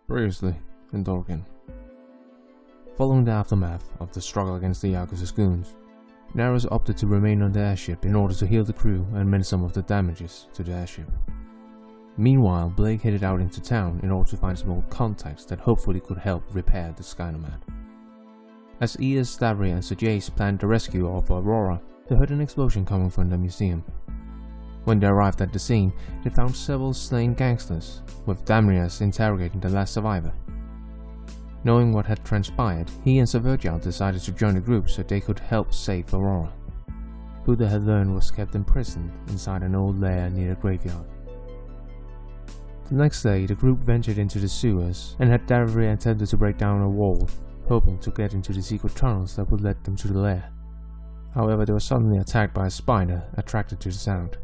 Previously in Doraken. Following the aftermath of the struggle against the Yakuza's goons, Naros opted to remain on the airship in order to heal the crew and mend some of the damages to the airship. Meanwhile, Blake headed out into town in order to find some old contacts that hopefully could help repair the Skynomad. As Ias, Stavry and Sir Jace planned the rescue of Aurora, they heard an explosion coming from the museum. When they arrived at the scene, they found several slain gangsters, with Damrias interrogating the last survivor. Knowing what had transpired, he and Sir Virgil decided to join the group so they could help save Aurora, who they had learned was kept imprisoned inside an old lair near the graveyard. The next day, the group ventured into the sewers and had Davry attempted to break down a wall, hoping to get into the secret tunnels that would lead them to the lair. However, they were suddenly attacked by a spider attracted to the sound.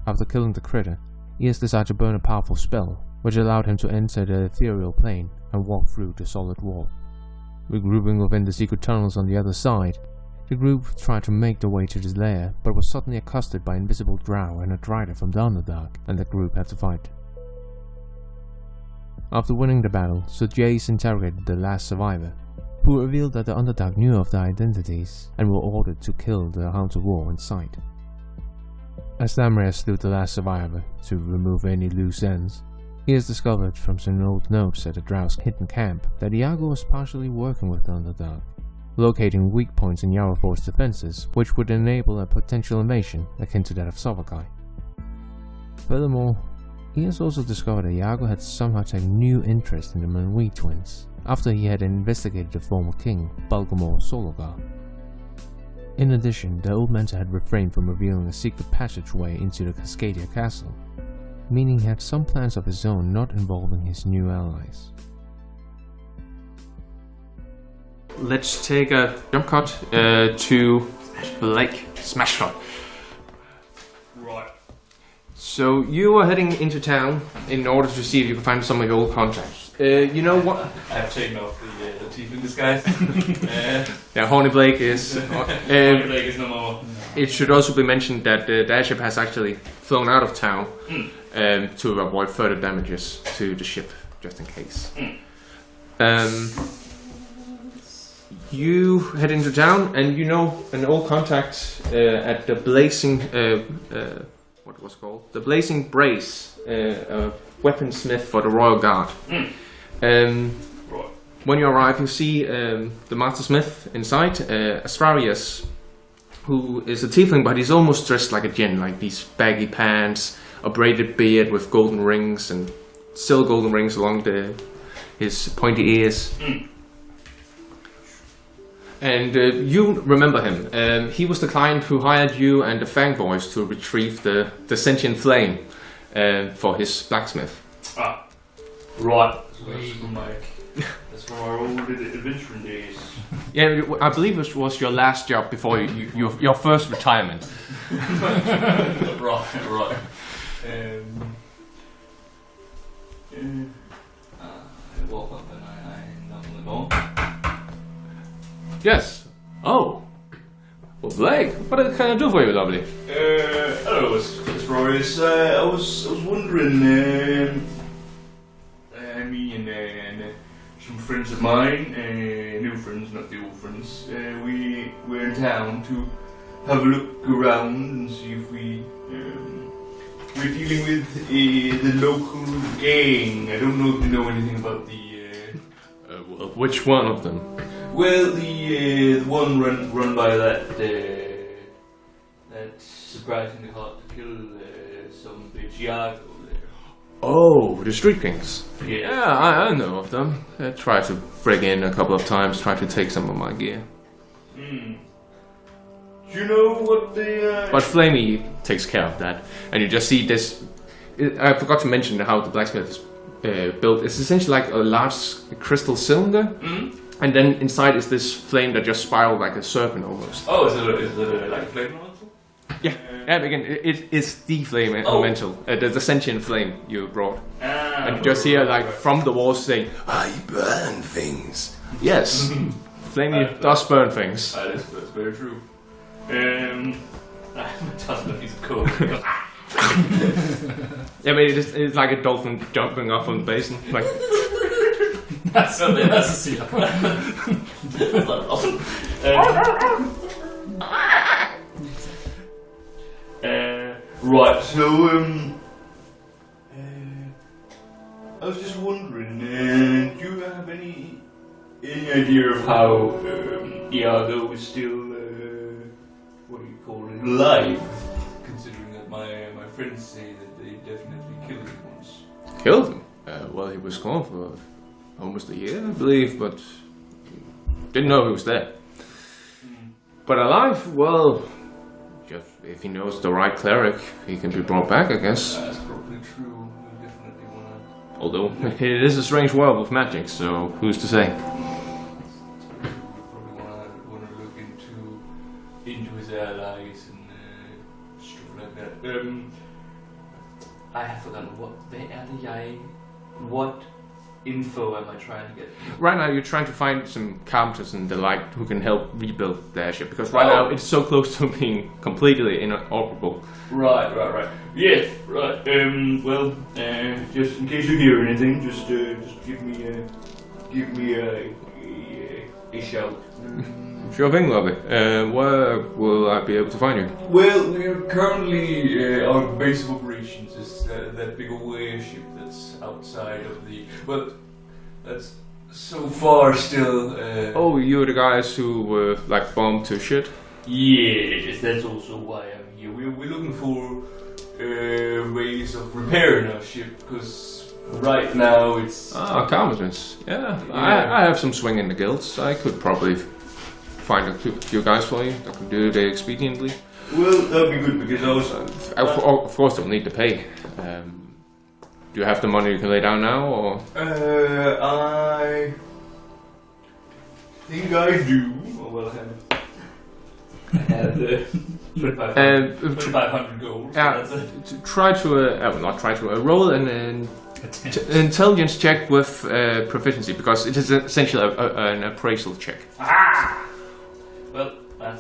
After killing the critter, Ias decided to burn a powerful spell, which allowed him to enter the ethereal plane and walk through the solid wall. Regrouping within the secret tunnels on the other side, the group tried to make their way to the lair, but was suddenly accosted by invisible drow and a drider from the Underdark, and the group had to fight. After winning the battle, Sir Jace interrogated the last survivor, who revealed that the Underdark knew of their identities and were ordered to kill the Hounds of War in sight. As Damrias slew the last survivor to remove any loose ends, he has discovered from some old notes at the Drow's hidden camp that Iago was partially working with the Underdark, locating weak points in Yarofor's defenses which would enable a potential invasion akin to that of Sovakai. Furthermore, he has also discovered that Iago had somehow taken new interest in the Manui twins after he had investigated the former king, Balgamor Sologar. In addition, the old mentor had refrained from revealing a secret passageway into the Cascadia castle, meaning he had some plans of his own not involving his new allies. Let's take a jump cut to Blake. Smash cut. Right. So you are heading into town in order to see if you can find some of your old contacts. You know what? I've taken off the teeth in disguise. Yeah, Horny Blake is... Horny Blake is no more. It should also be mentioned that the airship has actually flown out of town to avoid further damages to the ship, just in case. You head into town, and you know an old contact at the Blazing... what was it called? The Blazing Brace, a weaponsmith for the Royal Guard. When you arrive, you see the Master Smith inside, Astrarius, who is a tiefling, but he's almost dressed like a djinn, like these baggy pants, a braided beard with golden rings, and still golden rings along his pointy ears. And you remember him. He was the client who hired you and the Fang Boys to retrieve the sentient flame for his blacksmith. Ah, right. That's from our old adventuring days. Yeah, I believe it was your last job before your first retirement. Right. I woke up and I knocked on the door. Yes. Oh. Well, Blake, what can I do for you, lovely? Hello, it's Rory. I was wondering, me and some friends of mine, new friends, not the old friends, we're in town to have a look around and see if we're dealing with the local gang. I don't know if you know anything about well, which one of them? Well, the one run by that surprisingly hard to kill some bitch Iago there. Oh, the Street Kings. Yeah. Yeah, I know of them. I tried to break in a couple of times, tried to take some of my gear. Do you know what they But Flamey takes care of that. And you just see this... I forgot to mention how the blacksmith is built. It's essentially like a large crystal cylinder. And then inside is this flame that just spiraled like a serpent almost. Oh, is it like a flame elemental? Yeah, again, it is the flame elemental. The sentient flame you brought. And you just hear like from the walls saying, I burn things. Yes, Flamey does burn things. That's very true. I haven't done a piece of coke. Yeah, but it's like a dolphin jumping off on the basin. Like, That's a seal. That's not awesome. Right, so I was just wondering, do you have any idea of how Iago is still, what do you call it, alive? Considering that my friends say that they definitely killed him once. killed him. Well, he was gone for almost a year, I believe, but didn't know he was dead. But alive, well, just if he knows the right cleric, he can be brought back, I guess. That's probably true. We definitely wanna. Although it is a strange world with magic, so who's to say? We probably wanna look into his allies and stuff like that. I have forgotten what info am I trying to get? Right now, you're trying to find some carpenters and the like who can help rebuild the airship, because right now it's so close to being completely inoperable. Right. Yes, right. Well, just in case you hear anything, just give me a shout. Sure thing, lovely. Where will I be able to find you? Well, we're currently our base of operations is that big old airship that's outside of the. Well, that's so far still. Oh, you're the guys who were like bombed to shit? Yes, that's also why I'm here. We're looking for ways of repairing our ship because right now it's. Carpenters. Yeah. I have some swing in the guilds. I could probably find a few guys for you that can do it expediently. Well, that'd be good because I was. Of course, they'll need to pay. Do you have the money you can lay down now, or? I think I do. Oh, well, I had 2,500 gold. Yeah, try to roll an intelligence check with proficiency, because it is essentially an appraisal check. Well, that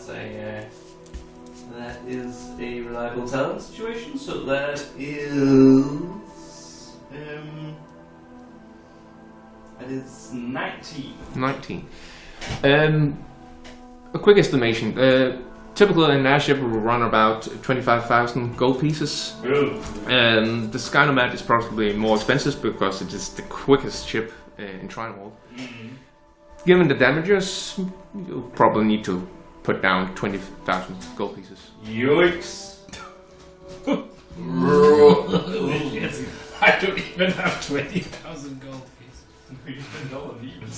is a reliable talent situation, so that is 19. 19. A quick estimation. Typical an airship will run about 25,000 gold pieces. The Skynomad is probably more expensive because it is the quickest ship in Trineworld. Given the damages, you'll probably need to put down 20,000 gold pieces. Yikes! I don't even have 20,000 gold pieces. No one even.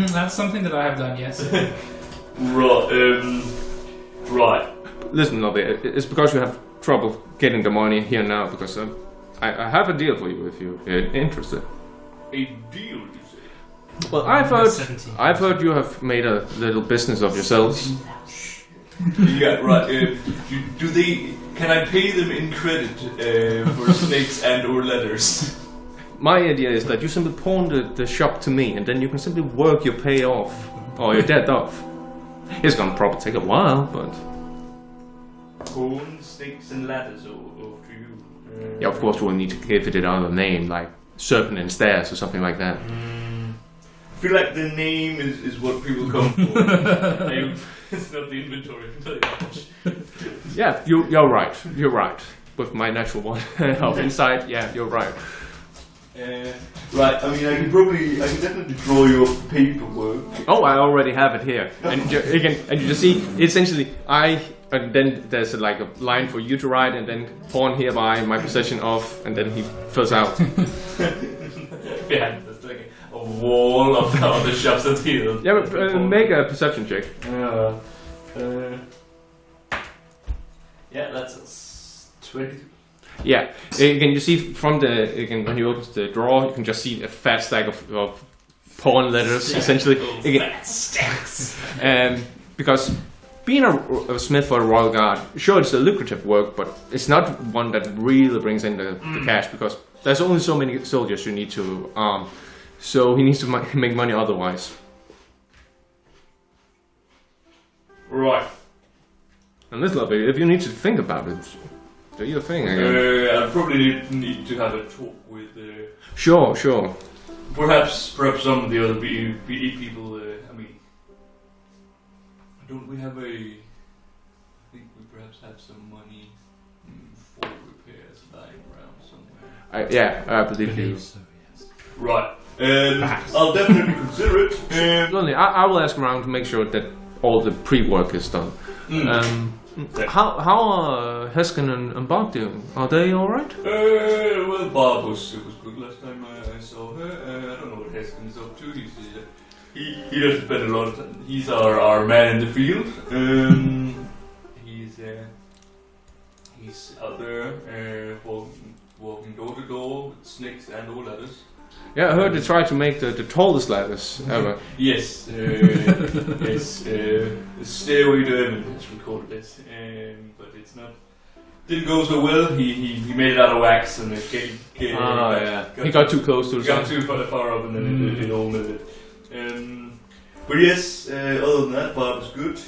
That's something that I have done, yes. Right. Listen, Lobby, it's because you have trouble getting the money here now, because I have a deal for you if you're interested. A deal, you say? Well, I've heard you have made a little business of yourselves. Yeah, right. Can I pay them in credit for snakes and or letters? My idea is that you simply pawn the shop to me, and then you can simply work your pay off, or your debt off. It's gonna probably take a while, but... Pawn, snakes and ladders over to you. Yeah, of course we'll need to give it another name, like Serpent and Stairs or something like that. I feel like the name is what people come for. It's not the inventory, I can tell you that much. Yeah, you're right. With my natural one of insight, yeah, you're right. Right, I mean, I can definitely draw you up paperwork. Oh, I already have it here. And you just see, essentially, and then there's like a line for you to write, and then pawn hereby my possession of, and then he fills out. Yeah, there's like a wall of all the shops that here. Yeah, but make a perception check. Yeah, that's 20. Yeah, again, you see from when you open the drawer, you can just see a fat stack of pawn letters, essentially. Fat stacks. Because being a smith for the Royal Guard, sure, it's a lucrative work, but it's not one that really brings in the cash, because there's only so many soldiers you need to arm. So he needs to make money otherwise. Right. And listen, if you need to think about it, Do your thing again. I probably need to have a talk with. Sure. Perhaps some of the other BE people. I mean, don't we have a? I think we perhaps have some money for repairs lying around somewhere. I believe you. So, yes. Right. I'll definitely consider it. Lovely. I will ask around to make sure that all the pre-work is done. How are Heskin and Bob doing? Are they all right? Well, Bob was good last time I saw her. I don't know what Heskin is up to. He doesn't spend a lot of time. He's our man in the field. He's out there walking door to door with snakes and all ladders. Yeah, I heard they tried to make the tallest ladders ever. Yes, yes, stairway to heaven, as we call it. But it's not. Didn't go so well. He made it out of wax and it He got too close to the got sun. too far up and then it all melted. But yes, other than that, Bob is good.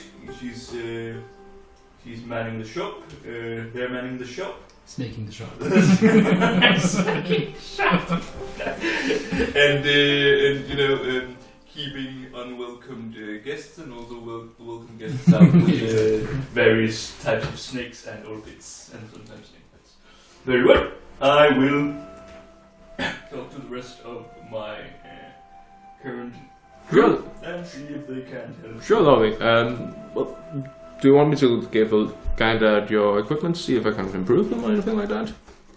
She's manning the shop. They're manning the shop. Snaking the shop. and you know, keeping unwelcomed guests and also welcome guests out with various types of snakes and orbits and sometimes snake bites. Very well. I will talk to the rest of my current crew and see if they can help. Sure, lovely. Well, do you want me to give a guide at your equipment, see if I can improve them or anything like that?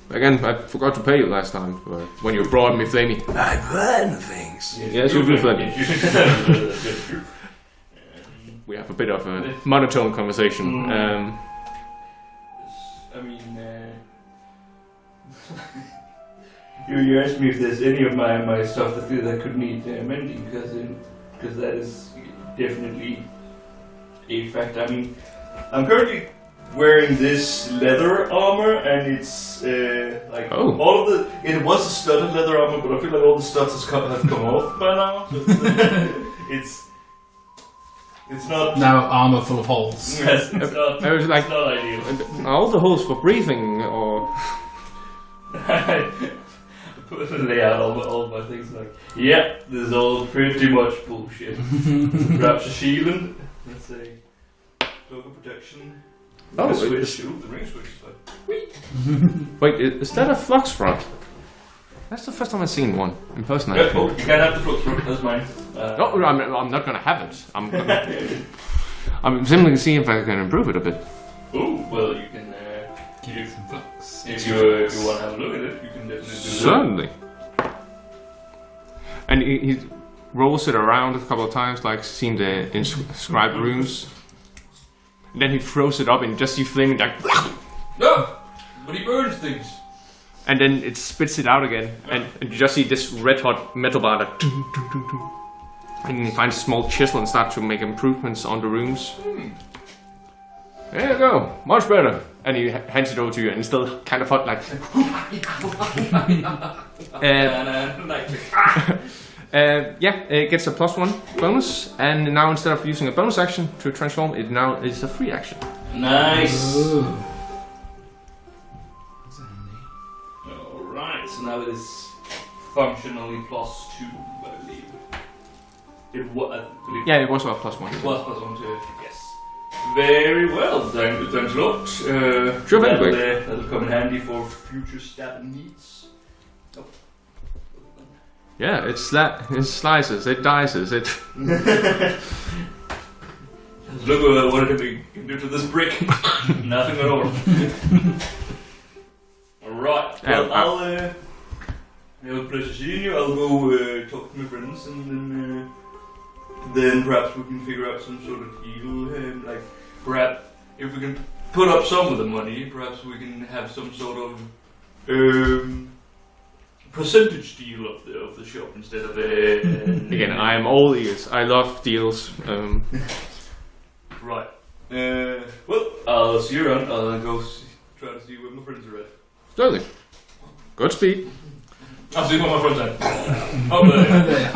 Again, I forgot to pay you last time when you brought me Flamey. I burn things. Yes, you do, Flamey. We have a bit of a monotone conversation. I mean, you asked me if there's any of my stuff that could need mending, because that is definitely a fact. I mean, I'm currently wearing this leather armor, and it's all of the. It was a studded leather armor, but I feel like all the studs have come off by now. So it's not now armor full of holes. Yes, it's not. I was like, it's not ideal. Are all the holes for breathing, or? I lay out all my things like, yeah, this is all pretty much bullshit. Perhaps a shielding. Let's say cloak of protection. Oh, switch. Ooh, the ring switch is fine. Wait, is that a flux rod? That's the first time I've seen one in person. Yeah, oh, you can have the flux rod. That's mine. No, I'm not gonna have it. I'm simply seeing if I can improve it a bit. Oh, well, you can. Give it some flux. If you want to have a look at it, you can definitely do Certainly. And he rolls it around a couple of times, like seeing the inscribed runes. And then he throws it up and just see flaming like. No, but he burns things. And then it spits it out again, and you just see this red hot metal bar that. And he finds a small chisel and starts to make improvements on the runes. There you go, much better. And he hands it over to you, and it's still kind of hot, like. Yeah, it gets a +1 bonus, and now instead of using a bonus action to transform, it now is a free action. Nice. Ooh. That's handy. Alright, so now it is functionally +2, I believe. It was, Yeah, it was a +1. It was +1 to it, yes. Very well, thanks a lot. Sure, very quick. That'll come in handy for future stabbing needs. Oh. Yeah, it slices, it dices, it. Look at what we can do to this brick. Nothing at all. Alright, well, it was a pleasure seeing you. I'll go talk to my friends, and then perhaps we can figure out some sort of deal. Like, perhaps if we can put up some of the money, perhaps we can have some sort of percentage deal of the shop instead of Again, I am all ears. I love deals. Right. Well, I'll see you around. I'll go try to see where my friends are at. Totally. Godspeed. I'll see where my friends are. Oh, there.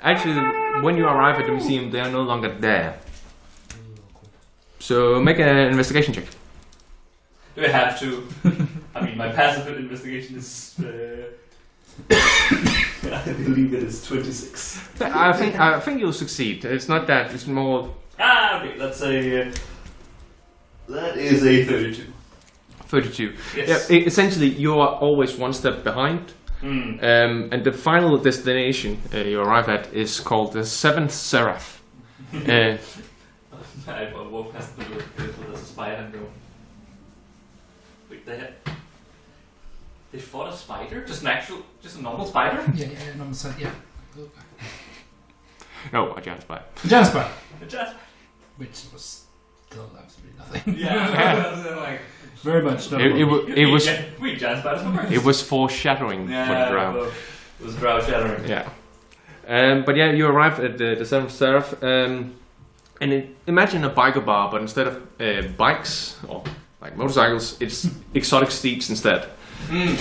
Actually, when you arrive at the museum, they are no longer there. So make an investigation check. We have to. I mean, my passive investigation is. I believe that it's 26. I think you'll succeed. It's not that. It's more. Okay. Let's say that is a 32. 32. Yes. Yeah, essentially, you are always one step behind. And the final destination you arrive at is called the Seventh Seraph. I walk past the door, there's a spider and go. Wait, they fought a spider? Just a normal spider? Yeah, normal side, yeah. No, a giant spider. Giant spider. A giant spider. Which was still absolutely nothing. Yeah, like. Very much no. We giant spiders for birds. It was foreshadowing for the drow. It was drow shattering. Yeah. But yeah, you arrive at the Seventh Seraph, and imagine a biker bar, but instead of bikes or like motorcycles, it's exotic steeds instead. And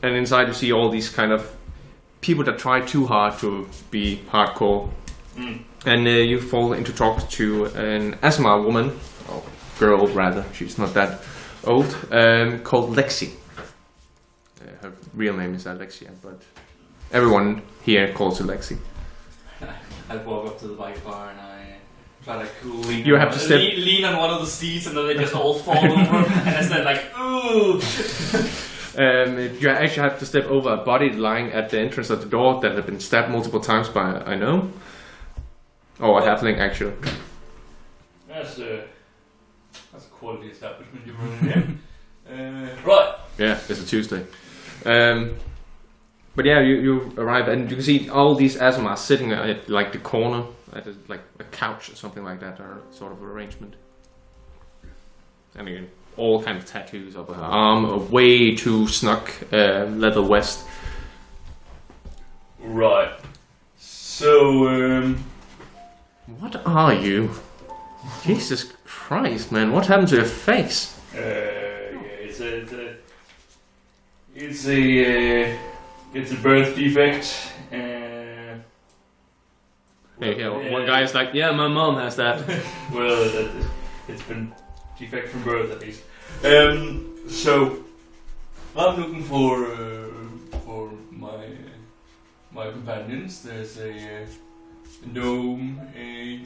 inside you see all these kind of people that try too hard to be hardcore. And you fall into talk to an Asmar woman, or girl rather, she's not that old, called Lexi. Her real name is Alexia, but everyone here calls her Lexi. I walk up to the bike bar and I try to lean. You have to lean on one of the seats and then they just all fall over and it's then like ooh. You actually have to step over a body lying at the entrance of the door that had been stabbed multiple times by I know. Or a halfling actually. That's a quality establishment you're running here. Right. Yeah, it's a Tuesday. But yeah, you arrive and you can see all these Asmars sitting at like the corner at like a couch or something like that, or sort of arrangement. And again, all kind of tattoos of her arm, a way too snug leather vest. Right. So, What are you? Jesus Christ, man! What happened to your face? yeah, it's a birth defect. One guy is like, yeah, my mom has that. Well, it's been defect from birth at least. So I'm looking for my companions. There's a gnome, a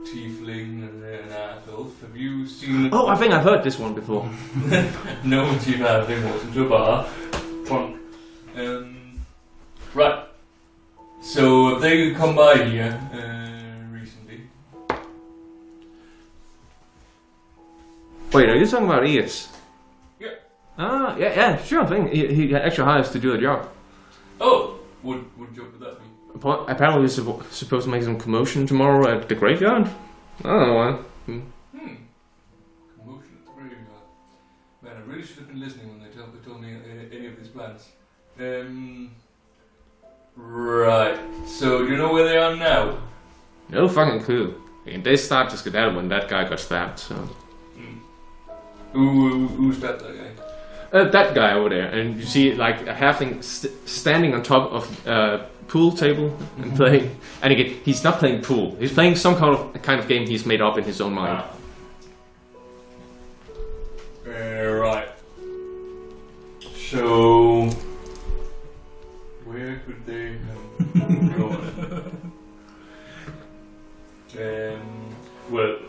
tiefling, and an half elf. Have you seen? Oh, I think I've heard this one before. No, tiefling walks into a bar. Drunk. Right. So if they could come by here recently. Wait, are you talking about Ian? Yeah. Ah, yeah, sure. I think he actually hires to do the job. Oh, what job would that be? Apparently, he's supposed to make some commotion tomorrow at the graveyard. I don't know why. Commotion at the graveyard. Man, I really should have been listening when they told me any of these plans. Right. So you know where they are now? No fucking clue. And they started to skedaddle when that guy got stabbed. So. Who's that guy? That guy over there, and you see like a halfling standing on top of a pool table and playing. And again, he's not playing pool. He's playing some kind of game he's made up in his own mind. Right. So where could they have gone?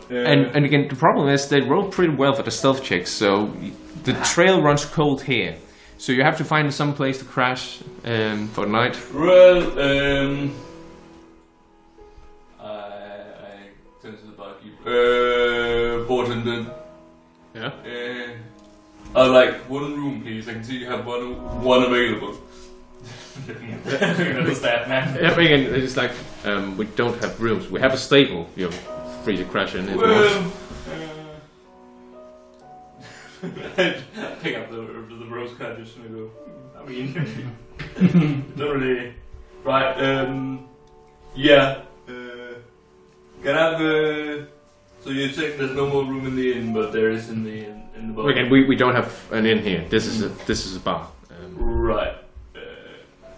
And again, the problem is they roll pretty well for the stealth checks, so the trail runs cold here. So you have to find some place to crash for the night. Well, I turn to the barkeeper. Bartender. Yeah. I'd like one room, please. I can see you have one available. The staff man. Yeah, again, it's like we don't have rooms. We have a stable. You're free to crash in. Well, pick up the rose cottage and I go. I mean, not really. Right. Yeah. Can I have? So you're saying there's no more room in the inn, but there is in the bar. Again, we don't have an inn here. This is a bar. Right.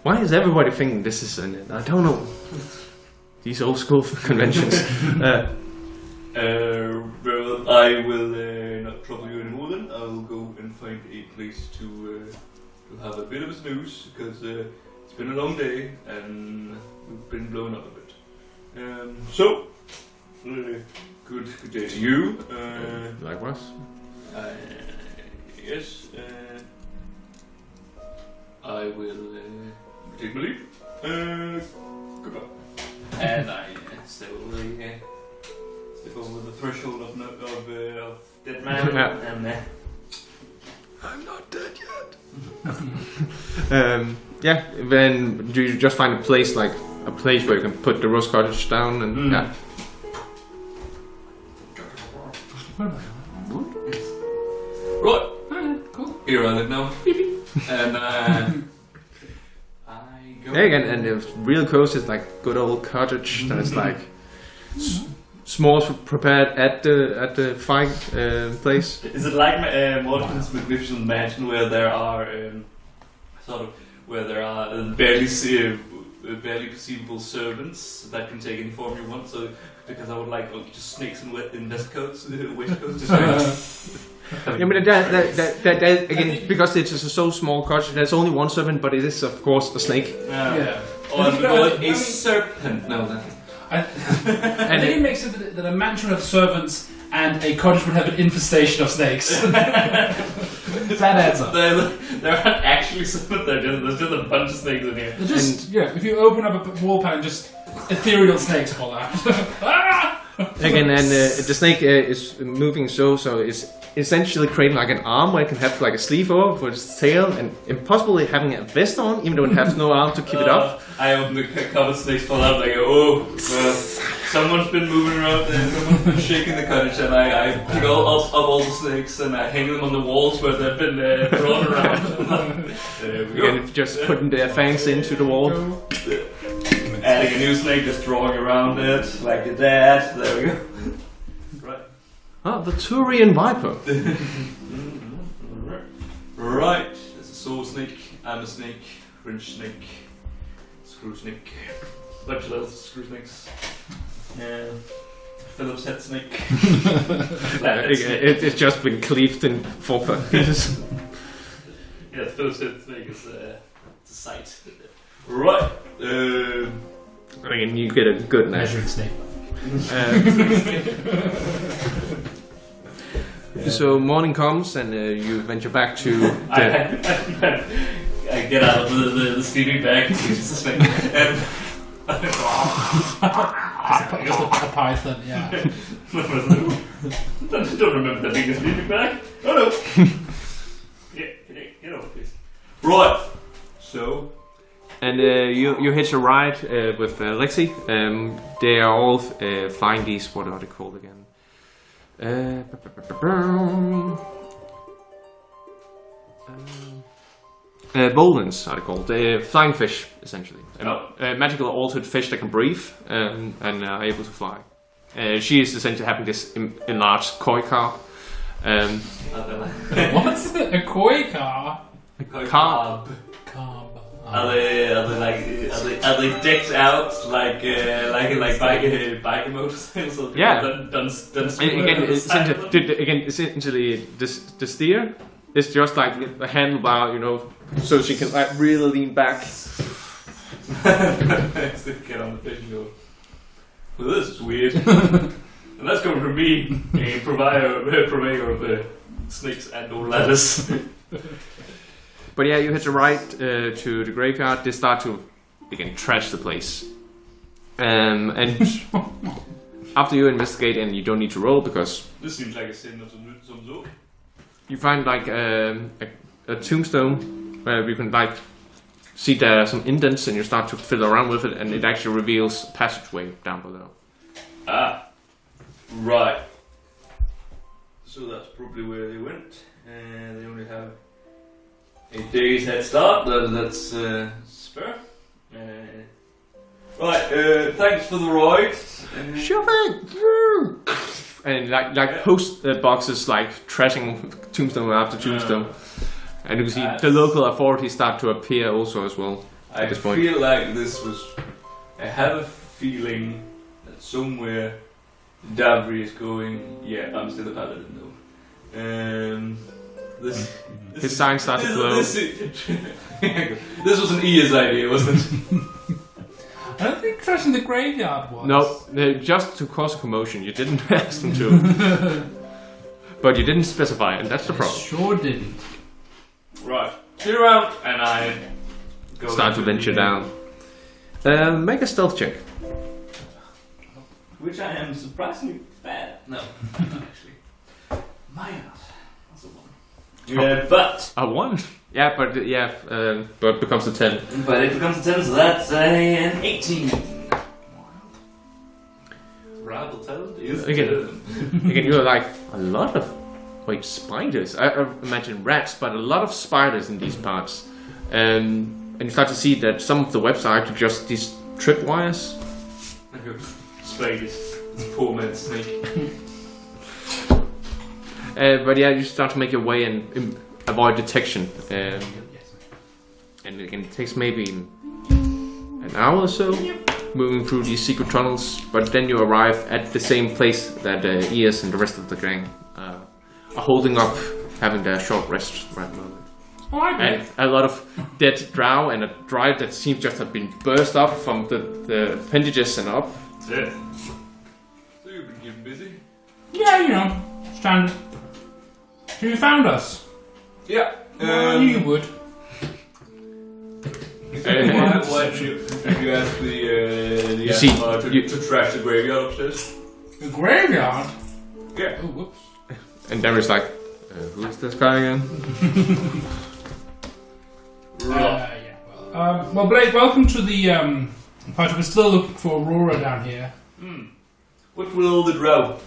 Why is everybody thinking this is an inn? I don't know. These old school conventions. Well, I will not trouble you anymore then. I will go and find a place to have a bit of a snooze, because it's been a long day and we've been blown up a bit. So, good day to you. Likewise. Yes, I will take my leave. Goodbye. And I step over the threshold of dead man. And I'm not dead yet. Then you just find a place where you can put the rose cottage down, and yeah. Right, Cool. here I live now. And I go. Yeah, again, and it's real cozy. It's like good old cottage that is like s'mores prepared at the fire place. Is it like Morton's Magnificent Mansion, where there are barely perceivable servants that can take any form you want? So, because I would like just snakes in waistcoats. Yeah, but that again, because it's just a so small cottage, there's only one servant, but it is of course a snake. Yeah. Or a serpent. No, that. I think it makes it that a mansion of servants and a cottage would have an infestation of snakes. That adds up. There aren't actually serpents. There's just a bunch of snakes in here. They're just, if you open up a wall panel, just ethereal snakes fall out. Again, and the snake is moving so it's essentially creating like an arm where it can have like a sleeve over for its tail, and impossibly having a vest on, even though it has no arm to keep it up. I open the covered snakes fall out, and I go, oh, well, someone's been moving around and someone's been shaking the cottage, and I pick up all the snakes and I hang them on the walls where they've been drawn around. There we go. Again, just putting their fangs into the wall. Adding a new snake, just drawing around it like that. There we go. Right. Ah, the Turian Viper. Right. There's a soul snake. I'm a snake. French snake. Screw snake. Bunch of those screw snakes. Phillips head snake. It's just been cleaved in 4 pieces. Yeah, the Phillips head snake is it's a sight. Right. Again, you get a good Measuring snake. So morning comes and you venture back to I get out of the sleeping bag. It's just a snake. And Just a python, yeah. I don't remember that being a sleeping bag. Oh no. Get over, please. Right. So. And you hitch a ride with Lexi. They are all flying these, what are they called again? Bolins are they called. Flying fish, essentially. Magical altered fish that can breathe and are able to fly. She is essentially having this enlarged koi car. What's a koi car? Carb. Carb. Are they decked out like bike motorcycles? Yeah. Done Again, essentially, the steer is just like a handlebar, so she can like really lean back. Get on the fish and go, well, this is weird. And that's coming from me, a purveyor of snakes and or ladders. But yeah, you hit a right to the graveyard. They start to again trash the place, and after you investigate, and you don't need to roll because this seems like a sin of some sort. You find like a tombstone where you can like see there are some indents, and you start to fiddle around with it, and it actually reveals a passageway down below. Ah, right. So that's probably where they went, and they only have a day's head start. That's spare. Right. Thanks for the ride. Sure thing. And like post boxes like trashing tombstone after tombstone, and you can see the local authorities start to appear also as well. I this point. feel like this was. I have a feeling that somewhere Davri is going. Yeah, I'm still a paladin though. His sign started to glow. This was an Ia's idea, wasn't it? I don't think trashing the graveyard was. No, just to cause a commotion. You didn't ask them to. But you didn't specify, and that's the problem. Sure didn't. Right. 2 round, and I go Start to venture down. Make a stealth check. Which I am surprisingly bad. No, actually. That's a 1. Yeah, but... A 1? Yeah, but but it becomes a 10. But it becomes a 10, so that's an 18. Rabble told is Again, you're like, a lot of... Wait, spiders? I imagine rats, but a lot of spiders in these parts. And you start to see that some of the webs are actually just these tripwires. Spiders. It's poor man's snake. But yeah, you start to make your way and avoid detection. And again, it takes maybe an hour or so moving through these secret tunnels. But then you arrive at the same place that Ias and the rest of the gang are holding up, having their short rest right at the moment. And a lot of dead drow and a drive that seems just to have been burst up from the appendages and up. Yeah. So you've been keeping busy? Yeah, standard. So you found us? Yeah. I knew you would. Why did you ask the Avatar to trash the graveyard upstairs? The graveyard? Yeah. Oh, whoops. And Darius like, who is this guy again? Well, Blake, welcome to the party. We're still looking for Aurora down here. What will all the drow?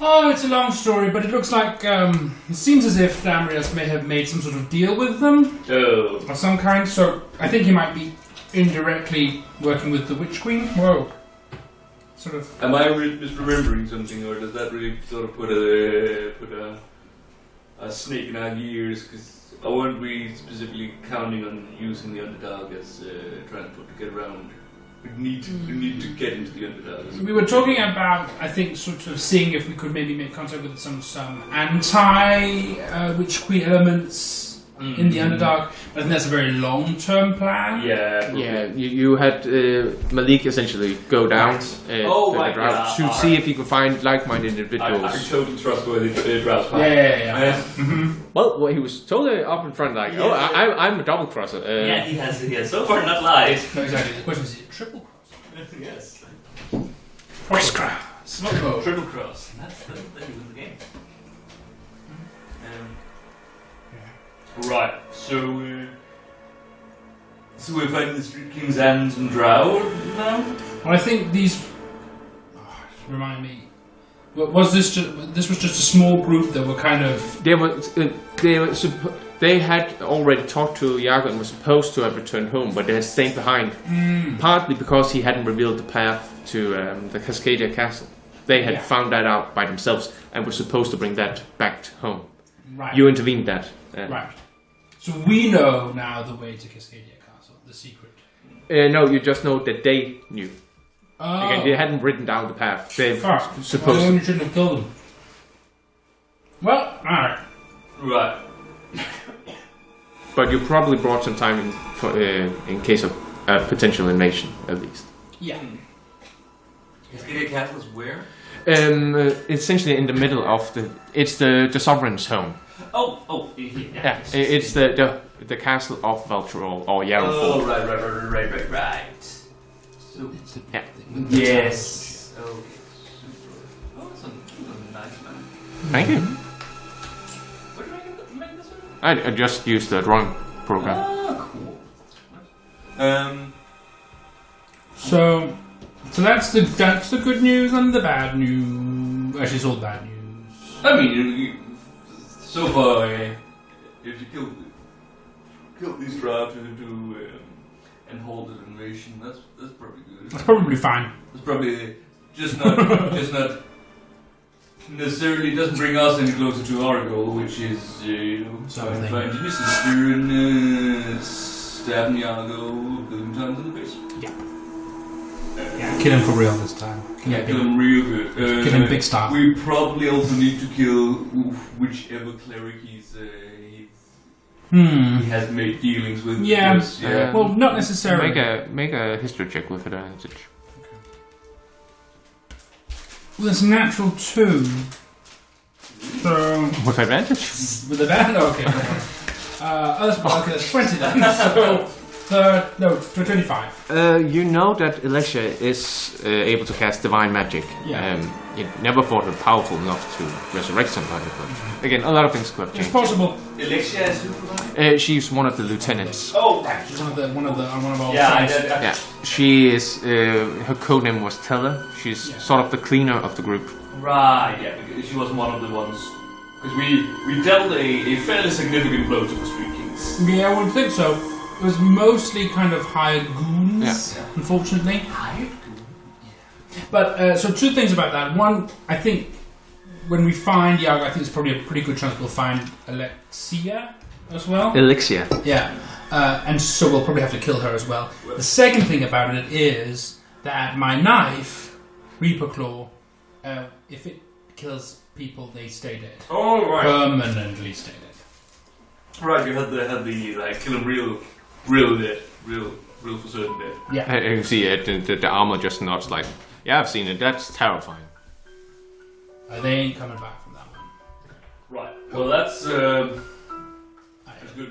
Oh, it's a long story, but it looks like it seems as if Damrius may have made some sort of deal with them of some kind. So I think he might be indirectly working with the Witch Queen. Whoa, sort of. Am I misremembering something, or does that really sort of put a snake in our gears? Because I won't be specifically counting on using the underdog as transport to get around. We need to get into the underdog. We were talking about, I think, sort of seeing if we could maybe make contact with some anti-Witch Queen elements in the underdog. But I think that's a very long-term plan. Yeah. Yeah, you had Malik essentially go down to see if he could find like-minded individuals. I totally trustworthy drows. Yeah. Well, he was totally up in front, like, I'm a double crosser. Yeah, he has so far not lied. No, exactly. The question is it triple cross? Yes. Crisscross. No, triple cross. That's the game. Right, so we're fighting the Street King's Ants and Drow now? Well, I think these... remind me. Was this was just a small group that were kind of... They had already talked to Iago and were supposed to have returned home, but they had stayed behind. Partly because he hadn't revealed the path to the Cascadia Castle. They had found that out by themselves and were supposed to bring that back home. Right. You intervened that. Right. So we know now the way to Cascadia Castle, the secret. No, you just know that they knew. Oh. Again, they hadn't written down the path. They supposed well, then you shouldn't have killed them. Well, alright. Right. But you probably brought some time in case of potential invasion, at least. Yeah. Cascadia Castle is where? Essentially in the middle of it's the sovereign's home. Oh, yeah. It's the castle of Valtrol or Yarrow. Oh, right. So, yeah. Yes. Oh, that's a nice man. Thank you. What did you make this one? I just used the drawing program. Oh, cool. So that's the good news and the bad news. Actually, it's all bad news. I mean, so far, if you kill these drow and hold an invasion, that's probably good. That's probably fine. It's probably just not necessarily doesn't bring us any closer to our goal, which is find your sister and stab Iago a billion times in the face. Yeah. Kill him for real this time. Yeah, kill him real good. Kill him big style. We probably also need to kill whichever cleric he has made dealings with. Yeah. Because, Well, not necessarily. Make a history check with advantage. Well, there's a natural 2. So With advantage? with advantage, okay. That's 20 then. So 25. You know that Alexia is able to cast divine magic. Yeah. You never thought her powerful enough to resurrect somebody, but again, a lot of things could have It's changed. possible. Alexia is who? She's one of the lieutenants. Oh, She's one of our yeah, friends. Yeah, she is. Her codename was Teller. She's sort of the cleaner of the group. right, yeah, because she was one of the ones. Because we dealt a fairly significant blow to the Street Kings. Yeah, I would think so. It was mostly kind of hired goons, Yeah. unfortunately. Hired? But, so 2 things about that. One, I think when we find Yago, I think it's probably a pretty good chance we'll find Alexia as well. Elixir. Yeah. And so we'll probably have to kill her as well. The second thing about it is that my knife, Reaper Claw, if it kills people, they stay dead. Oh, right. Permanently stay dead. Right, you had the like, kill him real dead. Real for certain dead. Yeah. And you see it, the armor just nods like, yeah, I've seen it. That's terrifying. They ain't coming back from that one. Right. Well, that's good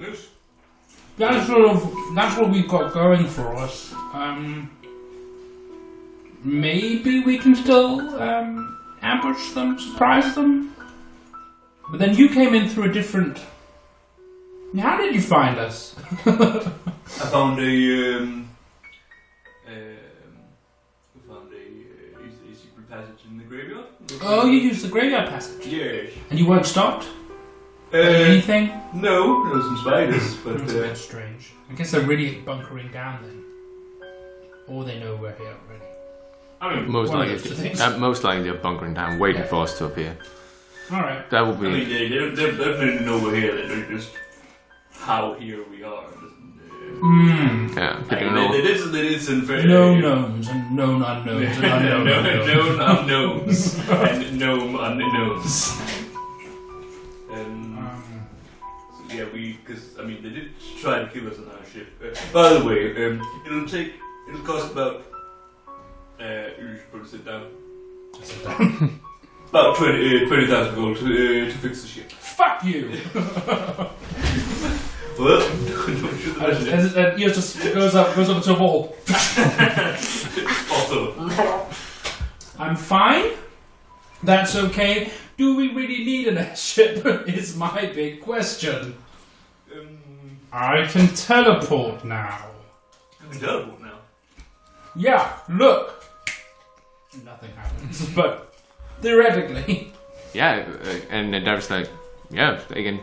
news. That's what we've got going for us. Maybe we can still ambush them, surprise them. But then you came in through a different. How did you find us? I found a secret passage in the graveyard. Oh, you used the graveyard passage, Yes. and you weren't stopped. Anything? No, there were some spiders, but That's a bit strange. I guess they're really bunkering down then, or they know we're here already. I mean, Most One of likely, those two things. most likely they're bunkering down, waiting for us to appear. All right. That would be. they definitely know we're here. They're just how here we are. Yeah, but Like, you know. they did some fair. Known knowns and known unknowns and unknown unknowns. Known unknowns and known unknowns. So yeah, because I mean, they did try to kill us on our ship. By the way, it'll cost about. You should probably sit down. Sit down. About 20,000 gold to fix the ship. Fuck you! Well, don't shoot the messenger. As it just goes up to a wall. Also, I'm fine. That's okay. Do we really need an airship? Is my big question. I can teleport now. you can teleport now. Yeah, look. Nothing happens, but theoretically. Yeah, and then David's like, yeah, again,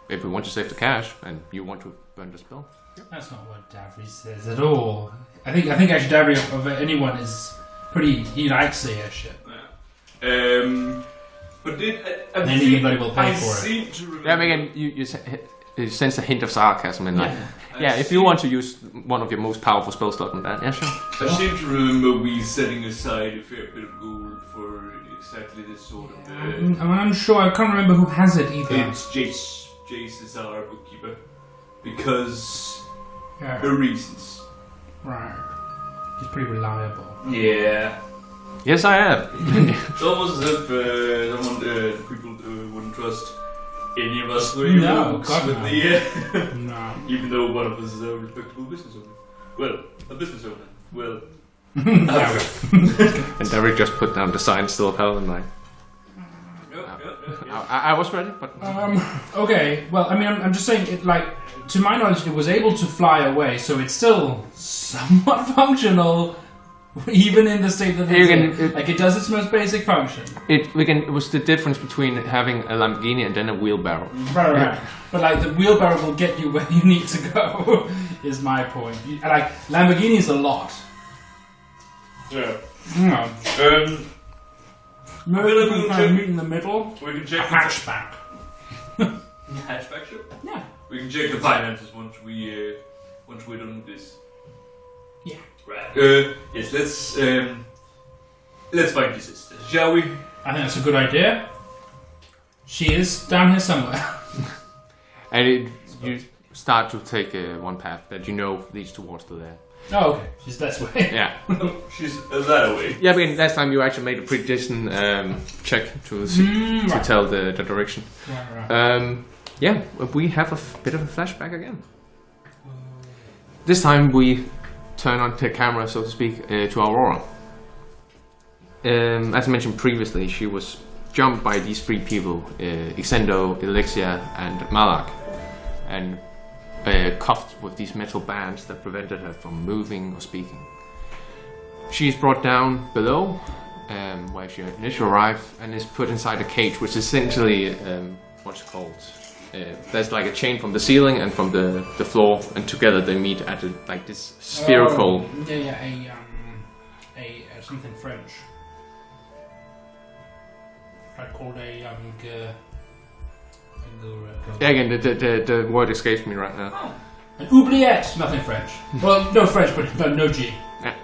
if we want to save the cash and you want to burn the spell. That's not what Davry says at all. I think actually Davry of anyone is pretty. He likes the airship. But did And anybody will pay for it. seem to remember. Yeah, again, you sense a hint of sarcasm in that. Yeah, if you want to use one of your most powerful spell slot on that, yeah, sure. I seem to remember we setting aside a fair bit of gold for exactly this sort of. I'm unsure. I can't remember who has it either. It's Jace. Jace is our bookkeeper because Yeah. the reasons. Right. He's pretty reliable. Yeah. Yes, I am. It's almost as if people wouldn't trust any of us were No, with God, no. the No. even though one of us is a respectable business owner. Well, a business owner. Well, And Derek just put down the sign still of hell and like, I was ready, but Okay. Well, I mean, I'm just saying it. Like, to my knowledge, it was able to fly away, so it's still somewhat functional, even in the state that it's in. Like, it does its most basic function. it was the difference between having a Lamborghini and then a wheelbarrow. Right. But like, the wheelbarrow will get you where you need to go. Is my point. Like, Lamborghini is a lot. yeah. No. Maybe Well, we can kind of meet in the middle. We can A check hatchback. hatchback ship. Yeah. We can check the finances once we're done with this. Yeah. Right. Yes. Let's find your sister, shall we? I think that's a good idea. She is down here somewhere. And you start to take one path that you know leads towards the lair. Oh, okay. She's this way. Yeah. She's that away. Yeah, but last time you actually made a prediction check to see, to tell the direction. Right. Yeah, we have a bit of a flashback again. This time we turn on the camera, so to speak, to Aurora. As I mentioned previously, she was jumped by these three people, Exendo, Elixia, and Malak, and cuffed with these metal bands that prevented her from moving or speaking. She is brought down below, where she initially arrived, and is put inside a cage, which is essentially what's it called? There's like a chain from the ceiling and from the floor, and together they meet at like this spherical. Something French. I'd called Again, the word escapes me right now. An oubliette, nothing French. Well, no French, but no G. Yeah.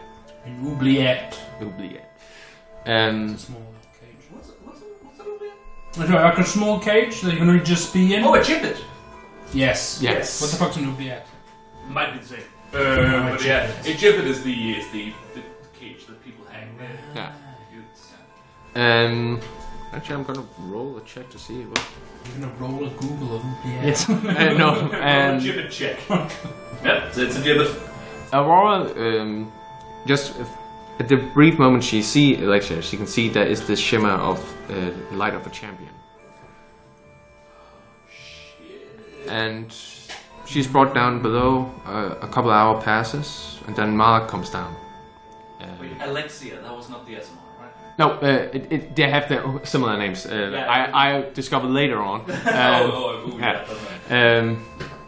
An oubliette. Oubliette. It's a small cage. What's an oubliette? Like a small cage that you can only just be in. Oh, a gibbet. Yes. Yes. What the fuck's an oubliette? Might be the same. But yeah, a gibbet is the cage that people hang. Yeah. Actually, I'm gonna roll a check to see what. You're gonna roll a Google of oubliette. No. Gibbet check. Yep, it's a gibbet. Aurora, just at the brief moment she sees Alexia, she can see there is this shimmer of light of a champion. And she's brought down below. A couple of hours passes, and then Malak comes down. Wait, Alexia, that was not the SMR, right? No, they have the similar names. I discovered later on.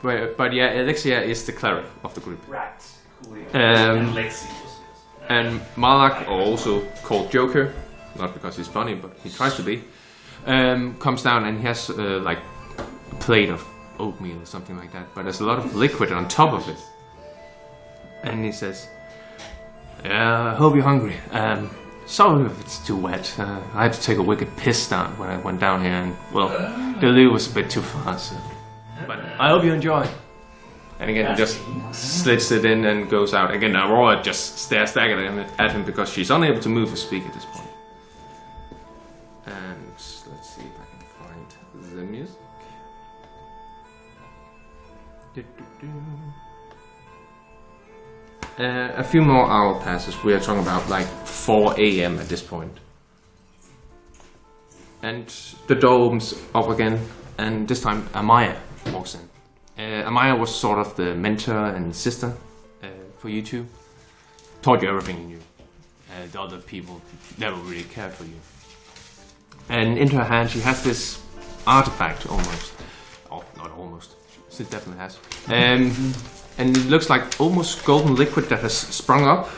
But yeah, Alexia is the cleric of the group. Right. Cool. And Alexia was this. And Malak, also called Joker, not because he's funny, but he tries to be, comes down and he has like a plate of oatmeal or something like that, but there's a lot of liquid on top of it. And he says, I hope you're hungry. Sorry if it's too wet. I had to take a wicked piss down when I went down here, and well, the loo was a bit too far, so. But I hope you enjoy. And again, he just slits it in and goes out. Again, Aurora just stares staggered at him because she's unable to move or speak at this point. And let's see if I can find the music. A few more hours passes. We are talking about like 4 a.m. at this point. And the door opens up again, and this time Amaya walks in. Amaya was sort of the mentor and sister for you two. Taught you everything you knew. The other people never really cared for you. And in her hand she has this artifact almost. Oh, not almost. She definitely has. And it looks like almost golden liquid that has sprung up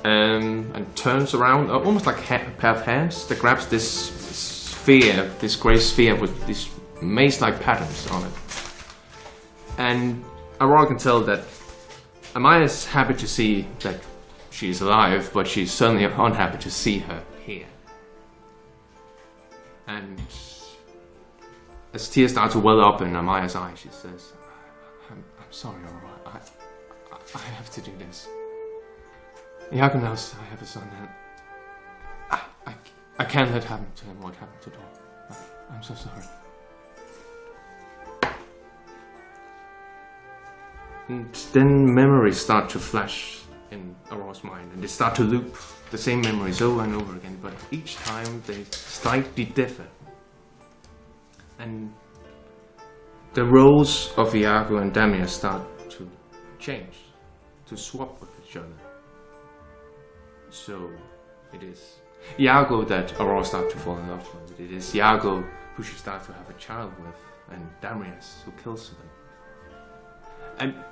and turns around, almost like a pair of hands that grabs this sphere, this grey sphere with these maze-like patterns on it. And Aurora can tell that Amaya is happy to see that she's alive, but she's certainly unhappy to see her here. And as tears start to well up in Amaya's eyes, she says, I'm sorry, Aurora. I have to do this. Jakob knows I have a son, and I can't let happen to him what happened to Dor. I'm so sorry. And then memories start to flash in Aurora's mind, and they start to loop the same memories over and over again, but each time they slightly differ. And the roles of Iago and Damia start to change, to swap with each other. So it is Iago that Aurora starts to fall in love with. It is Iago who she starts to have a child with, and Damias who kills them.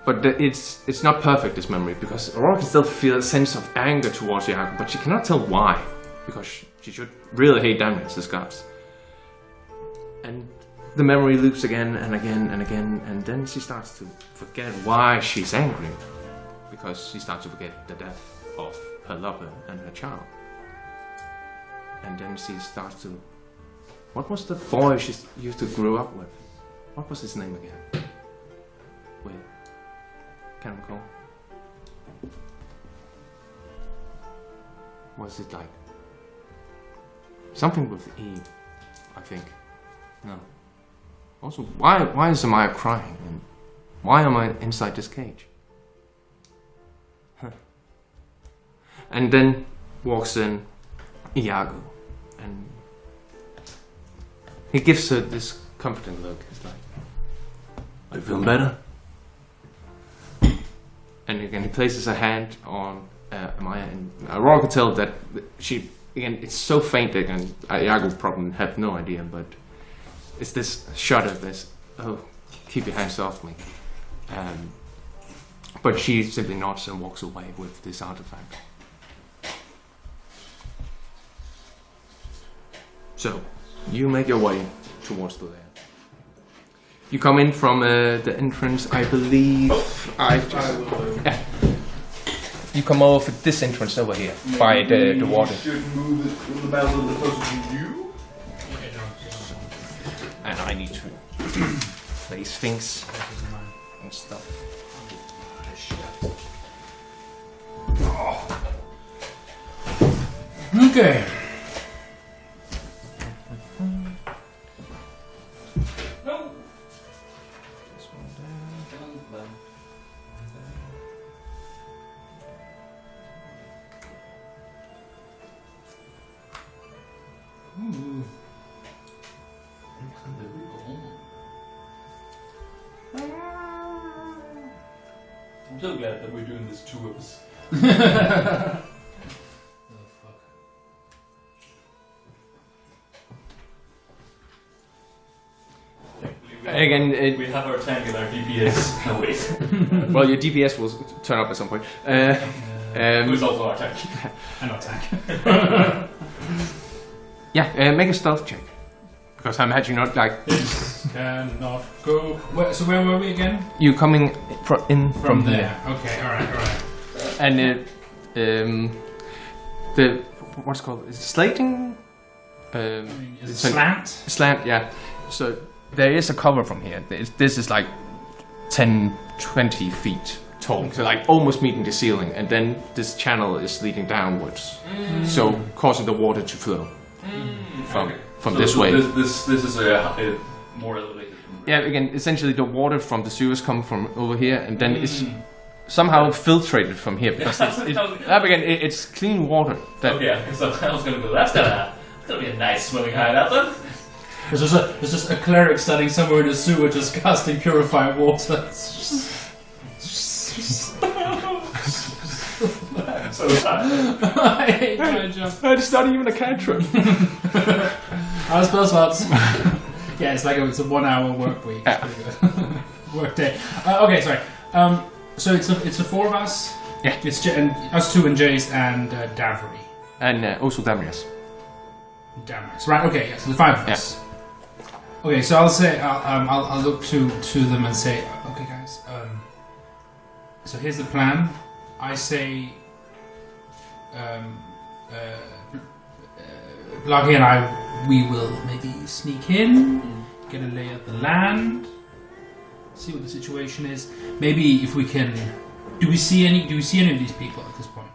But it's not perfect, this memory, because Aurora can still feel a sense of anger towards Iago, but she cannot tell why, because she should really hate Damias, this guards. And the memory loops again and again and again, and then she starts to forget why she's angry, because she starts to forget the death of her lover and her child. And then she starts to... What was the boy she used to grow up with? What was his name again? Wait. Can't recall. Was it like... Something with E, I think. No. Also, why is Amaya crying? And why am I inside this cage? Huh. And then walks in Iago. And he gives her this comforting look. He's like, "Are you feeling better?" And again, he places a hand on Amaya, and Aurora can tell that she, again, it's so faint that Iago probably have no idea, but it's this shot of this, "Oh, keep your hands off me." But she simply nods and walks away with this artifact. So, you make your way towards the lair. You come in from the entrance, I believe. You come over this entrance over here by the water. Should move it the battle a little closer to you. And I need to place things and stuff. Okay. I'm so glad that we're doing this, two of us. Again, we have our tank and our DPS. No, wait. well, your DPS will turn up at some point. Who's also our tank? And our tank. Yeah, make a stealth check. Because I'm actually not like... Cannot go... so where were we again? You coming in from there. there. Okay, alright. And the... What's it called? Is it slating? Is it slant? Slant, yeah. So there is a cover from here. This is like 10, 20 feet tall. So like almost meeting the ceiling. And then this channel is leading downwards. So causing the water to flow. From so this way. This is a more elevated. Yeah, again, essentially the water from the sewers come from over here, and then it's somehow filtrated from here because it's clean water. That Okay, so I was gonna go. That's gonna be a nice swimming hideout then. There's just a cleric standing somewhere in a sewer just casting purified water. So I hate my job. it's not even a cantrip. I suppose that's... yeah, it's like it's a 1 hour work week. Work day. Okay, sorry. So it's the four of us. Yeah. It's and us two and Jace and Davry. And also Damias. Damias. Right. Okay. Yeah. So the five of us. Okay. So I'll say I'll look to them and say, okay, guys. So here's the plan. I say. Bloggy and I, we will maybe sneak in, get a lay of the land, see what the situation is. Maybe if we can, do we see any of these people at this point?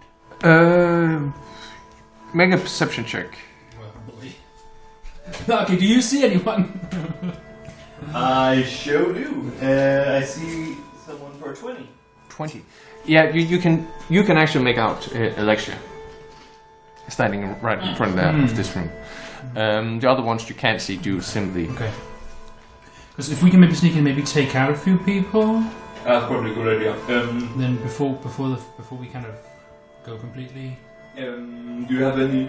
Make a perception check. Well, boy. Okay, do you see anyone? I sure do. I see someone for 20. 20. Yeah, you can actually make out Alexia standing right in front of this room. The other ones you can't see due simply. Okay. Because if we can maybe sneak in, maybe take out a few people. That's probably a good idea. Then before we kind of go completely. Do you have any?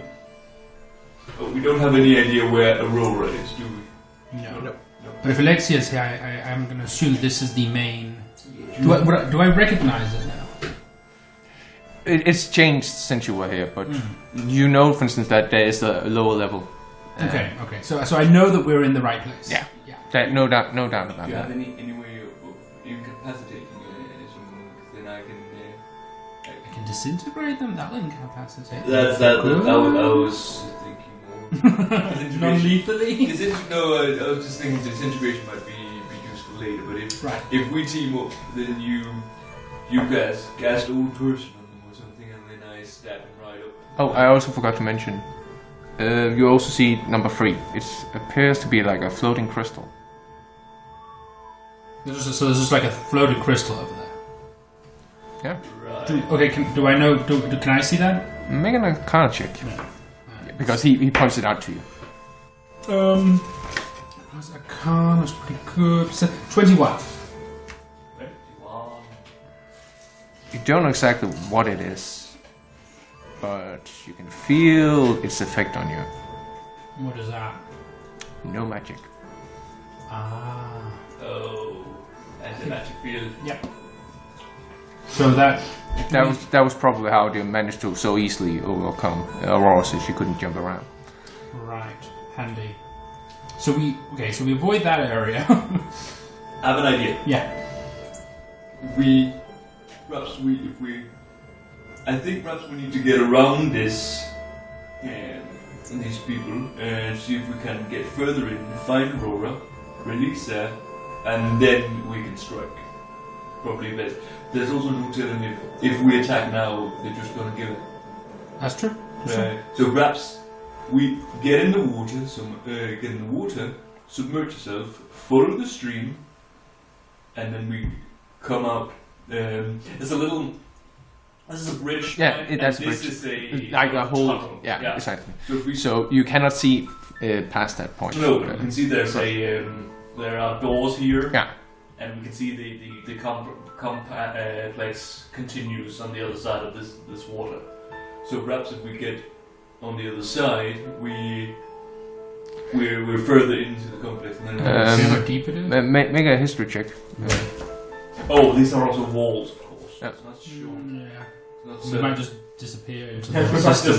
Oh, we don't have any idea where Aurora is, do we? No. But if Alexia is here, I'm going to assume this is the main. Do I recognize it now? It's changed since you were here, but you know, for instance, that there is a lower level. Okay. So I know that we're in the right place. Yeah. No doubt about Do you that. have any way of incapacitating someone? Then I can I can disintegrate them. That'll incapacitate. That's that. I was thinking more. Non-lethally? No, I was just thinking disintegration might be useful later, but if we team up, then you guys cast old person on them or something, and then I stab him right up. Oh, I also forgot to mention. You also see number 3. It appears to be like a floating crystal. There's just like a floated crystal over there. Yeah. Right. Can I see that? Make an arcana check. Yeah. Because he points it out to you. Plus Arcana is pretty good. So, 21. 21. You don't know exactly what it is, but you can feel its effect on you. What is that? No magic. Ah. Oh, anti-magic field. Yep. So that was probably how they managed to so easily overcome Aurora, since she couldn't jump around. right, handy. So we avoid that area. I have an idea. Yeah. I think perhaps we need to get around this, these people, and see if we can get further in, find Aurora, release her, and then we can strike. Probably best. There's also no telling if we attack now, they're just gonna give it. That's true. So perhaps we get in the water, submerge yourself, follow the stream, and then we come out. This is a bridge. Yeah, right? that's a this bridge. is Like a whole. tunnel. Yeah, exactly. So, So you cannot see past that point. no, but you can see there's there are doors here. Yeah. And we can see the complex continues on the other side of this water. So perhaps if we get on the other side, we're further into the complex. And then See how deep it is? Make a history check. oh, these are also walls, of course. Yeah. It's not sure. Yeah. It's We not might just disappear into Yeah, the we might system.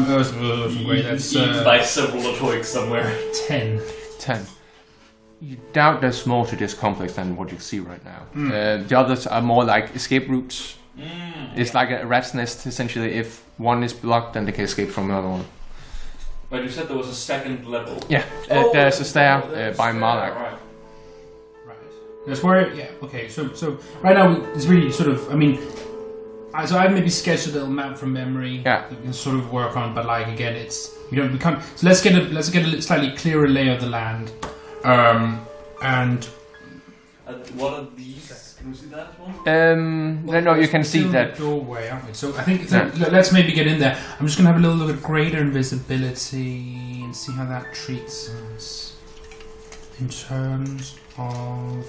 just Great, that's eaten by several Atoics somewhere. 10. 10. You doubt there's more to this complex than what you see right now. The others are more like escape routes. It's like a rat's nest, essentially. If one is blocked, then they can escape from another one. But you said there was a second level. Yeah, there's a stair by Malak. Right. Right. That's where, yeah, okay, so right now it's really sort of, so I've maybe sketched a little map from memory Yeah. that we can sort of work on, but like again, we can't, so let's get a slightly clearer lay of the land, and What are these? Can we see that as well? No, you can see still that. the doorway, aren't we? So I think let's maybe get in there. I'm just gonna have a little look at greater invisibility and see how that treats us in terms of.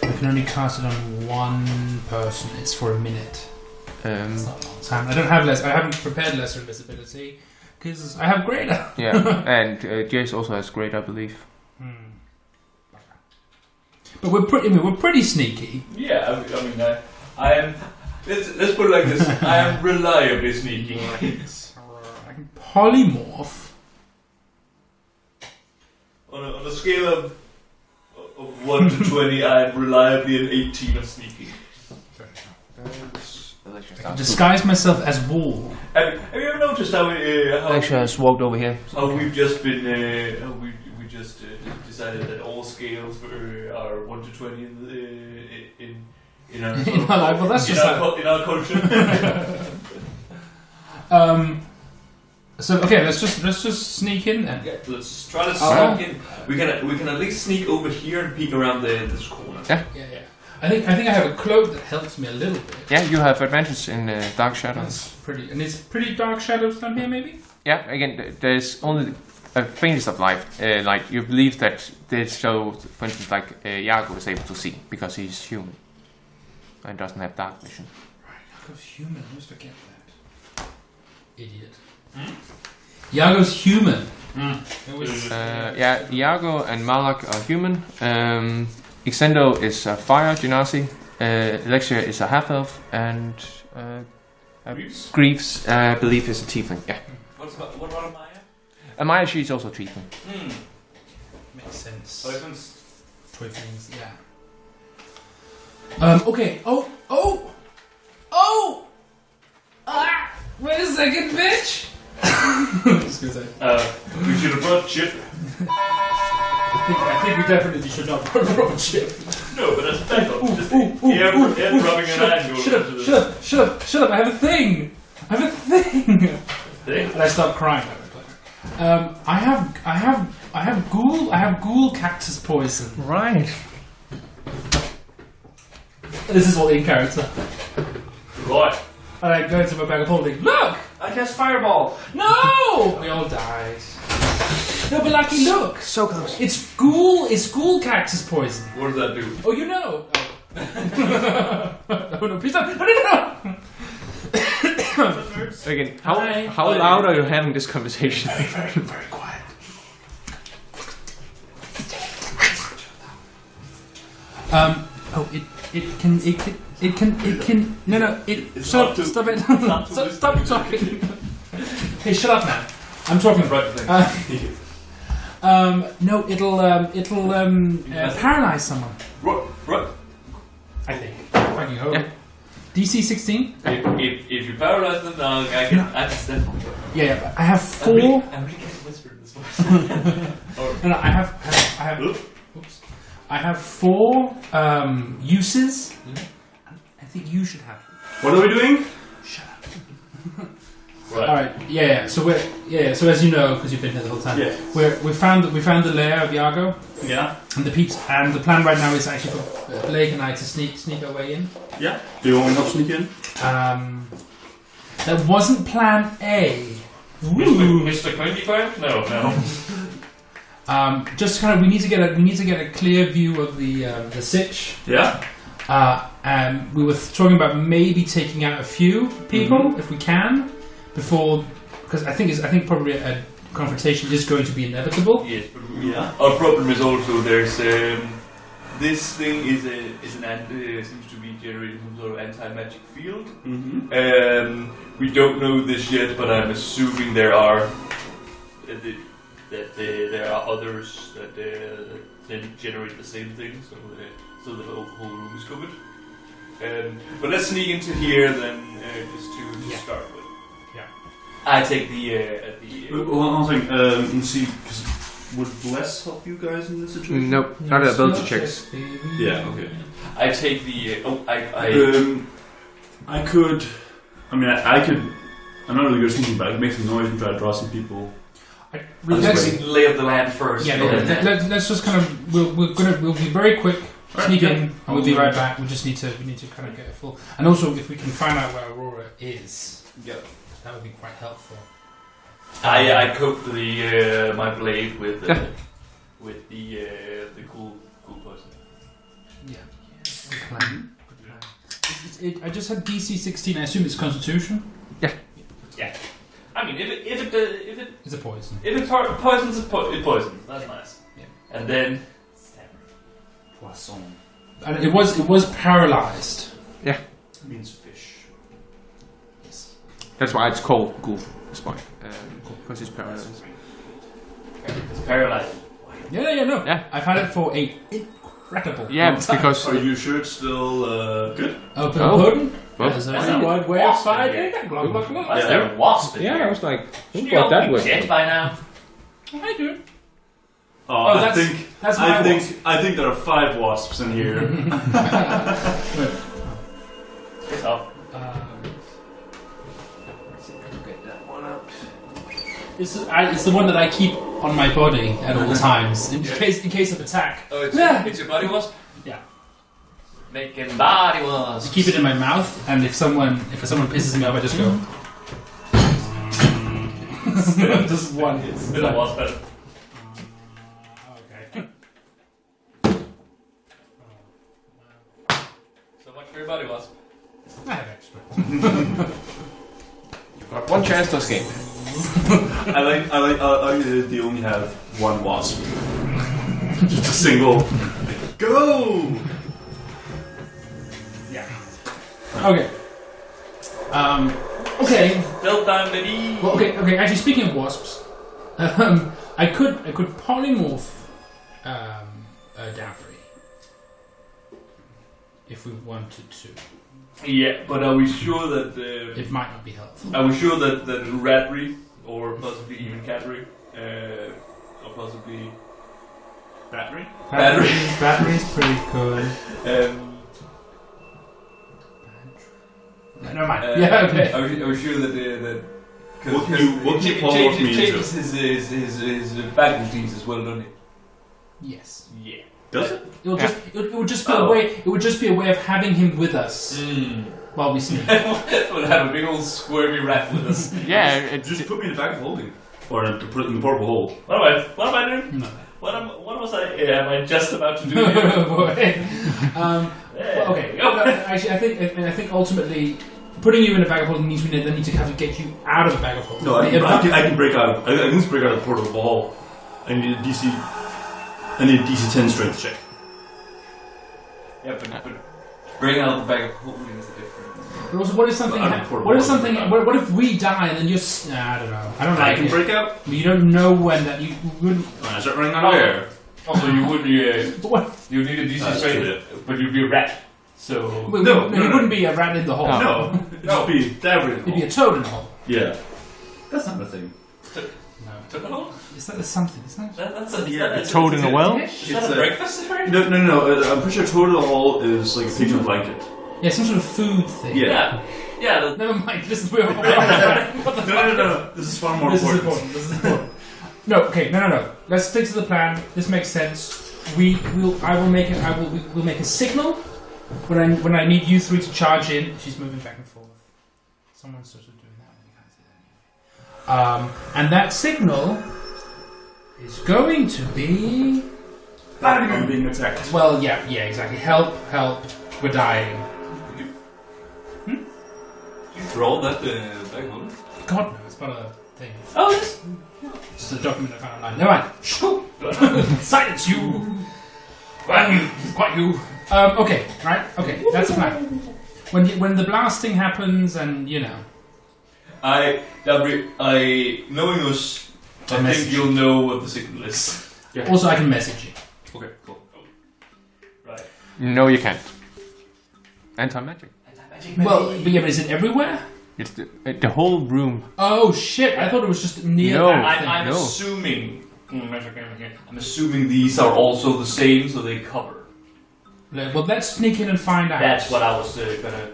I can only cast it on one person. It's for a minute. It's not a long time. I haven't prepared lesser invisibility because I have greater. Yeah, and Jace also has great, I believe. But we're pretty sneaky. Yeah, I am. Let's put it like this. I am reliably sneaky. I can polymorph. On a scale of 1 to 20, I am reliably an 18 of sneaking. I can disguise myself as wool. Have you ever noticed how Actually, I just walked over here. how we've just been we just decided that all scales are 1 to 20 in our In our life? Well, that's just in our culture. So okay, let's just sneak in then. Yeah, let's try to sneak in. We can at least sneak over here and peek around this corner. Yeah. Yeah. I think I have a cloak that helps me a little bit. Yeah, you have advantage in dark shadows. That's pretty, and it's pretty dark shadows down here, maybe. Yeah, again, there's only a faintest of light. Like you believe that this shows, for instance, like Iago is able to see because he's human and doesn't have dark vision. Right, Iago's human. I always forget that. Idiot. Iago's human. Yeah, Iago and Malak are human. Exendo is a fire genasi. Alexia is a half elf, and Greaves, I believe, is a tiefling. Yeah. What about Amaya? Amaya, she's also tiefling. Makes sense. Toyflings? Toyflings, yeah. Okay. Oh! Ah! Wait a second, bitch! gonna say. We should have brought Chip. I think we definitely should not put a Chip. No, but that's a backup. Just air rubbing an angle. Shut up! I have a thing. Thing? And I start crying. I have ghoul cactus poison. Right. This is all in character. Right. And I go into my bag of holding. Look! I cast fireball. No! We all died. No, but Lucky, look! So close. It's ghoul cactus poison. What does that do? Oh, you know! Oh. No, please don't! No! Again, Hi. how loud are you having this conversation? Very quiet. Stop it. Stop talking. Hey, shut up now. I'm talking. Right thing. No, it'll paralyze someone. Right. I think. Fucking hope. Yeah. DC 16? If you paralyze them now, I can step on them. Yeah, but I have 4. I'm really getting whispered in this voice. No, I have. Oops. I have 4 uses. I think you should have. What are we doing? Shut up. Right. All right. Yeah. So So as you know, because you've been here the whole time, we found the lair of Iago. Yeah. And the peeps. And the plan right now is actually for Blake and I to sneak our way in. Yeah. Do you want me to help sneak in? That wasn't Plan A. Mr. 25? No. Just kind of, we need to get a clear view of the sitch. Yeah. And we were talking about maybe taking out a few people if we can before, because I think probably a confrontation is going to be inevitable. Yes, but our problem is also there's this thing is seems to be generating some sort of anti-magic field. We don't know this yet, but I'm assuming there are there are others that generate the same thing, so the whole room is covered. But let's sneak into here then, just to start with. Yeah. I take the. One thing, let's see, because would Bless help you guys in this situation? Nope, not ability checks. Yeah, okay. I take the. I could. I mean, I could. I'm not really good at sneaking, but I could make some noise and try to draw some people. Let's lay of the land first. Yeah, let's just kind of we'll be very quick, sneak in, and we'll be right back. We need to kind of get a full, and also if we can find out where Aurora is, that would be quite helpful. I coat the my blade with the cool person. Yeah. Good plan. I just had DC 16. I assume it's Constitution. Yeah. I mean, if it It's a poison. if it poisons, it poisons. That's nice. Yeah. And then Poisson. And it was paralyzed. Yeah. It means fish. Yes. That's why it's called ghoul. Spike. Because it's paralyzed. it's paralyzed. No. Yeah. I've had it for a incredible. Yeah, long time. because Are you sure it's still good? Open Oh. pudding. Well, There's that's only a one way of wasp in fighting. here. Blah, blah, blah. Why is there a wasp in yeah, I here? was like, who You brought that don't with? dead by now. I do. Oh, Oh, I that's my wasp. think there are 5 wasps in here. It's up. Get that one out. It's the one that I keep on my body at all times in case of attack. Oh, Yeah. it's your body wasp? Yeah. Making body wasp. I keep it in my mouth, and if someone pisses me off, I just go. Just one. It's been a wasp. Okay. So much for your body wasp. I have extra. Got one chance to escape. I like that they only have 1 wasp. Just a single. Go! Yeah. Okay. Okay. Still time, baby. Well, okay. Actually, speaking of wasps, I could polymorph Daffrey if we wanted to. Yeah, but are we sure that It might not be helpful. are we sure that Radry or possibly even Cattery, or possibly Battery. Battery's pretty good. Never mind. Yeah, okay. I was sure that What can you polymorph me into? changes his faculties as well, doesn't it? Yes. Yeah. Does it? It would just be a way. It would just be a way of having him with us while we sleep. We'll have a big old squirmy rat with us. Yeah, Just put me in the bag of holding. Or put it in the purple hole. What am I doing? No. What was I? Am I just about to do? Oh boy. Well, okay. No, actually, I think ultimately putting you in a bag of holding means we then need to kind of get you out of the bag of holding. No, I can break out. I can break out of the portal of the hall. I need a DC 10 strength check. Yeah, but bring out the bag of holding is a different. But also, what if something? What if we die and then you're? I don't know. I don't know. I can break out. You don't know when that you wouldn't. When I start running out of air. Also, you would be. What? You need a DC That's strength, but you'd be a rat. So No, he wouldn't be a rat in the hole. No, it'd just be Davry. He'd be a toad in the hole. Yeah. That's not a thing. to the hole? Is that something? Is that? That's a toad in a well? Is that a breakfast? No. I'm pretty sure Toad of the Hall is like a pigeon blanket. Yeah, some sort of food thing. Yeah. Yeah. Never mind. This is what the fuck? No. This is far more important. This is important. No. Okay. No. Let's stick to the plan. This makes sense. We'll make a signal when I need you three to charge in. She's moving back and forth. Someone's sort of doing that. You can't see that anyway. And that signal is going to be. I'm being attacked. Well, yeah, exactly. Help! We're dying. You throw that bag hole? God no, it's not a thing. Oh, yes. It's just a document I found online. Never mind. Silence you. Quite you. Okay, right? Okay, that's the plan. When the blasting happens, and you know. Knowing us, I think you'll know what the signal is. Yeah. Also, I can message you. Okay, cool. Right. No, you can't. Anti-magic. Well, but is it everywhere? It's the whole room. Oh shit! I thought it was just near. No. that thing. I'm assuming. I'm assuming these are also the same, so they cover. Well, let's sneak in and find out. That's what I was gonna.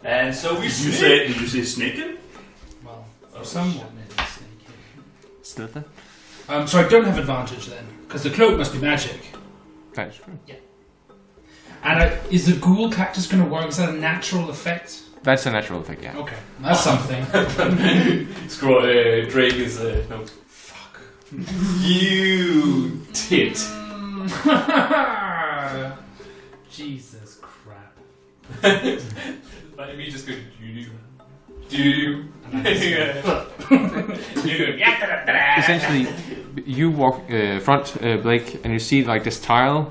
And so we. Did you say snaking? Well, somewhat maybe sneak in. Slither? So I don't have advantage then, because the cloak must be magic. That is true. Yeah. And is the ghoul cactus going to work? Is that a natural effect? That's a natural effect, yeah. Okay, that's something. Drake is no. Fuck. You tit. Jesus crap. Let me just go. Do. Essentially, you walk front, Blake, and you see like this tile,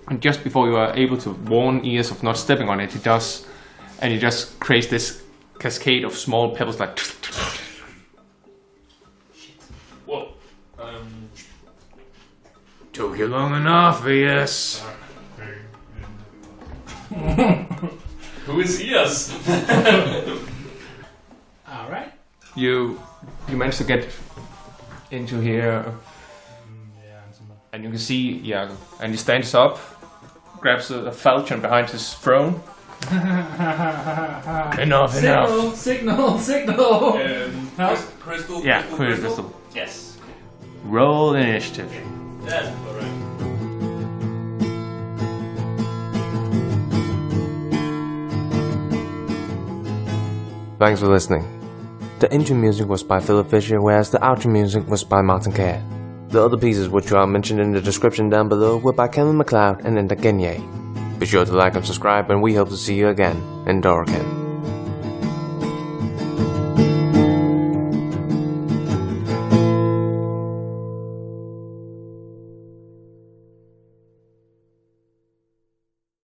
and just before you are able to warn ears of not stepping on it, it does, and it just creates this cascade of small pebbles like. Whoa. Took you long enough, yes. Who is ears? All right. You managed to get into here, Yeah, I'm somewhere. and you can see Iago, and he stands up, grabs a falchion behind his throne. Enough. Signal. Crystal. Yeah, crystal. Yes. Roll initiative. That's alright. Thanks for listening. The intro music was by Fischer, whereas the outro music was by Martin Kerr. The other pieces which are mentioned in the description down below were by Kevin MacLeod and Enda Genye. Be sure to like and subscribe, and we hope to see you again in Doraken.